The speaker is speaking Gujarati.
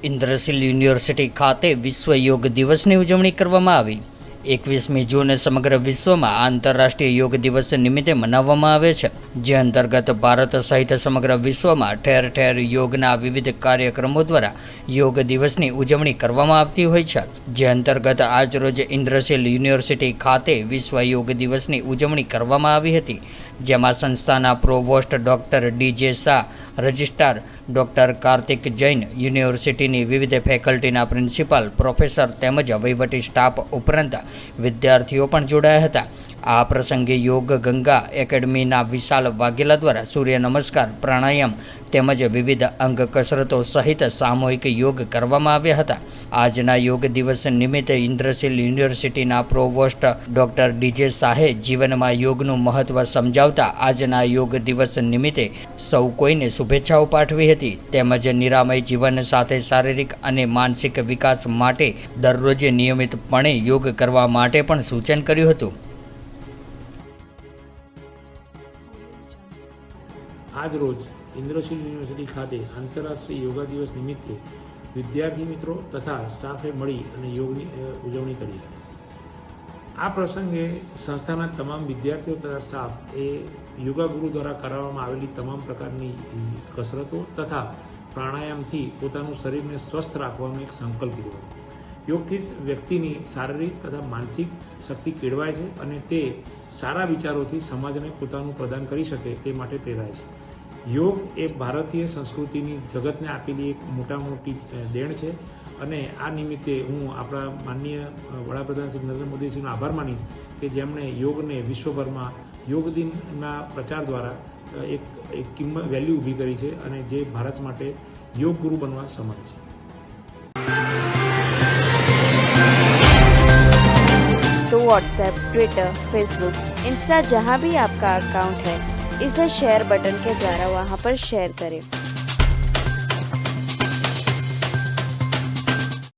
ઇન્દ્રશીલ યુનિવર્સિટી ખાતે વિશ્વ યોગ દિવસની ઉજવણી કરવામાં આવી। 21મી જૂને સમગ્ર વિશ્વમાં આંતરરાષ્ટ્રીય યોગ દિવસ નિમિત્તે મનાવવામાં આવે છે, જે અંતર્ગત ભારત સહિત સમગ્ર વિશ્વમાં ઠેર ઠેર યોગના વિવિધ કાર્યક્રમો દ્વારા યોગ દિવસની ઉજવણી કરવામાં આવતી હોય છે। જે અંતર્ગત આજરોજ ઇન્દ્રશીલ યુનિવર્સિટી ખાતે વિશ્વ યોગ દિવસની ઉજવણી કરવામાં આવી હતી, જેમાં સંસ્થાના provost doctor DJ. Shah, registrar doctor Kartik Jain, યુનિવર્સિટીની વિવિધ ફેકલ્ટીના પ્રિન્સિપાલ, પ્રોફેસર તેમજ વહીવટી સ્ટાફ ઉપરાંત વિદ્યાર્થીઓ પણ જોડાયા હતા। આ પ્રસંગે યોગ ગંગા એકેડમીના વિશાલ વાઘેલા દ્વારા સૂર્ય નમસ્કાર, પ્રાણાયામ તેમજ વિવિધ અંગ કસરતો સહિત સામૂહિક યોગ કરવામાં આવ્યા હતા। આજના યોગ દિવસ નિમિત્તે ઇન્દ્રશીલ યુનિવર્સિટીના પ્રોવોસ્ટ ડૉક્ટર ડી.જે. શાહે જીવનમાં યોગનું મહત્ત્વ સમજાવતા આજના યોગ દિવસ નિમિત્તે સૌ કોઈને શુભેચ્છાઓ પાઠવી હતી, તેમજ નિરામય જીવન સાથે શારીરિક અને માનસિક વિકાસ માટે દરરોજ નિયમિતપણે યોગ કરવા માટે પણ સૂચન કર્યું હતું। આજ રોજ ઇન્દ્રશીલ યુનિવર્સિટી ખાતે આંતરરાષ્ટ્રીય યોગા દિવસ નિમિત્તે વિદ્યાર્થી મિત્રો તથા સ્ટાફે મળી અને યોગની ઉજવણી કરી। આ પ્રસંગે સંસ્થાના તમામ વિદ્યાર્થીઓ તથા સ્ટાફ એ યોગા ગુરુ દ્વારા કરાવવામાં આવેલી તમામ પ્રકારની કસરતો તથા પ્રાણાયામથી પોતાનું શરીરને સ્વસ્થ રાખવાનો એક સંકલ્પ લીધો। યોગથી વ્યક્તિની શારીરિક તથા માનસિક શક્તિ કેળવાય છે અને તે સારા વિચારોથી સમાજને પોતાનું પ્રદાન કરી શકે તે માટે પ્રેરાય છે। યોગ એ ભારતીય સંસ્કૃતિની જગતને આપેલી એક મોટી દેણ છે અને આ નિમિત્તે હું આપણા માનનીય વડાપ્રધાન શ્રી નરેન્દ્ર મોદીજીનો આભાર માનીશ કે જેમણે યોગને વિશ્વભરમાં યોગ દિનના પ્રચાર દ્વારા એક વેલ્યુ ઊભી કરી છે અને જે ભારત માટે યોગ ગુરુ બનવા સમર્થ છે। तो व्हाट्सएप, ट्विटर, फेसबुक, इंस्टा जहाँ भी आपका अकाउंट है, इसे शेयर बटन के द्वारा वहाँ पर शेयर करें।